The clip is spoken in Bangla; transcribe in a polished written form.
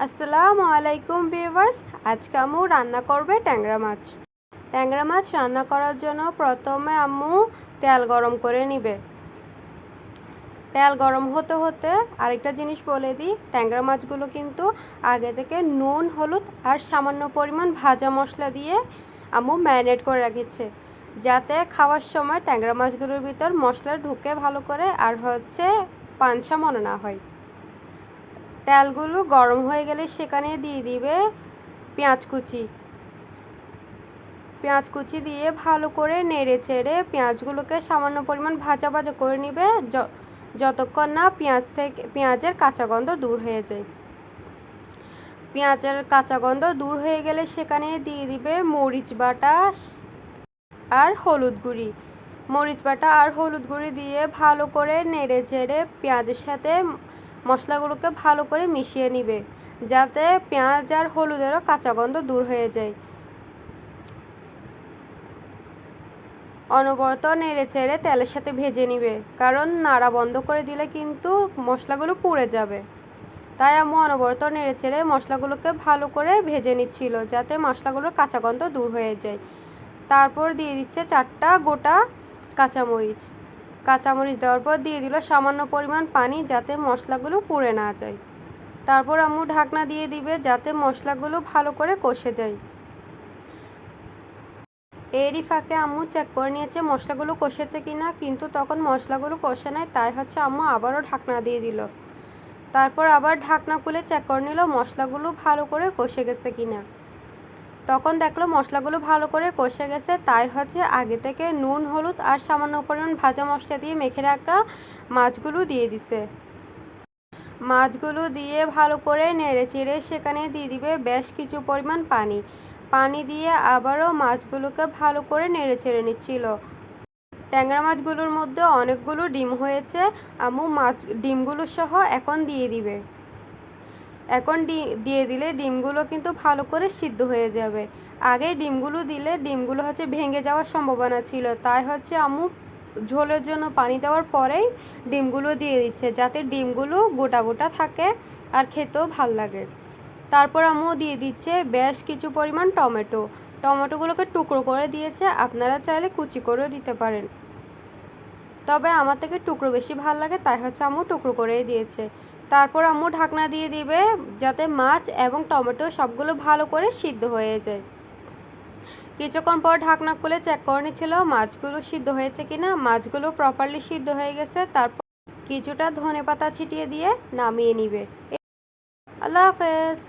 আসসালামু আলাইকুম ভিউয়ার্স। আজকে আম্মু রান্না করবে ট্যাংরা মাছ। ট্যাংরা মাছ রান্না করার জন্য প্রথমে আম্মু তেল গরম করে নিবে। তেল গরম হতে হতে আরেকটা জিনিস বলে দিই, ট্যাংরা মাছগুলো কিন্তু আগে থেকে নুন, হলুদ আর সামান্য পরিমাণ ভাজা মশলা দিয়ে আম্মু ম্যারিনেট করে রেখেছে, যাতে খাওয়ার সময় ট্যাংরা মাছগুলোর ভিতর মশলা ঢুকে ভালো করে আর পাঞ্ছা মনে না হয়। তেলগুলো গরম হয়ে গেলে সেখানে দিয়ে দিবে পেঁয়াজ কুচি দিয়ে ভালো করে নেড়ে চেড়ে পেঁয়াজগুলোকে সামান্য পরিমাণ ভাজা ভাজা করে নিবে, যতক্ষণ না পেঁয়াজের কাঁচা গন্ধ দূর হয়ে যায়। পেঁয়াজের কাঁচা গন্ধ দূর হয়ে গেলে সেখানে দিয়ে দিবে মরিচ বাটা আর হলুদ গুঁড়ি দিয়ে ভালো করে নেড়ে চেড়ে পেঁয়াজের সাথে মশলাগুলোকে ভালো করে মিশিয়ে নিবে, যাতে পেঁয়াজ আর হলুদেরও কাঁচা গন্ধ দূর হয়ে যায়। অনবরত নেড়ে চেড়ে তেলের সাথে ভেজে নিবে, কারণ নাড়া বন্ধ করে দিলে কিন্তু মশলাগুলো পুড়ে যাবে। তাই আম্মু অনবরত নেড়ে চেড়ে মশলাগুলোকে ভালো করে ভেজে নিচ্ছিল, যাতে মশলাগুলোর কাঁচা গন্ধ দূর হয়ে যায়। তারপর দিয়ে দিচ্ছে 4টা গোটা কাঁচামরিচ দেওয়ার পর দিয়ে দিল সামান্য পরিমাণ পানি, যাতে মশলাগুলো পুড়ে না যায়। তারপর আম্মু ঢাকনা দিয়ে দিবে, যাতে মশলাগুলো ভালো করে কষে যায়। এরই ফাঁকে আম্মু চেক করে নিয়েছে মশলাগুলো কষেছে কিনা, কিন্তু তখন মশলাগুলো কষে নাই, তাই আম্মু আবারও ঢাকনা দিয়ে দিল। তারপর আবার ঢাকনা খুলে চেক করে নিল মশলাগুলো ভালো করে কষে গেছে কিনা। তখন দেখলো মশলাগুলো ভালো করে কষে গেছে, তাই আগে থেকে নুন, হলুদ আর সামান্য পরিমাণ ভাজা মশলা দিয়ে মেখে রাখা মাছগুলো দিয়ে দিছে। মাছগুলো দিয়ে ভালো করে নেড়ে চেড়ে সেখানে দিয়ে দিবে বেশ কিছু পরিমাণ পানি দিয়ে আবারও মাছগুলোকে ভালো করে নেড়ে চেড়ে নিচ্ছিল। ট্যাংরা মাছগুলোর মধ্যে অনেকগুলো ডিম হয়েছে, আম্মু ডিমগুলো সহ এখন দিয়ে দিবে। এখন দিয়ে দিলে ডিমগুলো কিন্তু ভালো করে সিদ্ধ হয়ে যাবে। আগে ডিমগুলো দিলে ডিমগুলো ভেঙে যাওয়ার সম্ভাবনা ছিল, তাই আম্মু ঝোলের জন্য পানি দেওয়ার পরেই ডিমগুলো দিয়ে দিচ্ছে, যাতে ডিমগুলো গোটা গোটা থাকে আর খেতেও ভাল লাগে। তারপর আম্মু দিয়ে দিচ্ছে বেশ কিছু পরিমাণ টমেটোগুলোকে টুকরো করে দিয়েছে, আপনারা চাইলে কুচি করেও দিতে পারেন, তবে আমার থেকে টুকরো বেশি ভালো লাগে, তাই আম্মু টুকরো করেই দিয়েছে। তারপর আম্মু ঢাকনা দিয়ে দিবে, যাতে মাছ এবং টমেটো সবগুলো ভালো করে সিদ্ধ হয়ে যায়। কিছুক্ষণ পর ঢাকনা খুলে চেক করে নিচ্ছিল মাছগুলো সিদ্ধ হয়েছে কিনা। মাছগুলো প্রপারলি সিদ্ধ হয়ে গেছে। তারপর কিছুটা ধনেপাতা ছিটিয়ে দিয়ে নামিয়ে নিবে। আল্লাহ হাফেজ।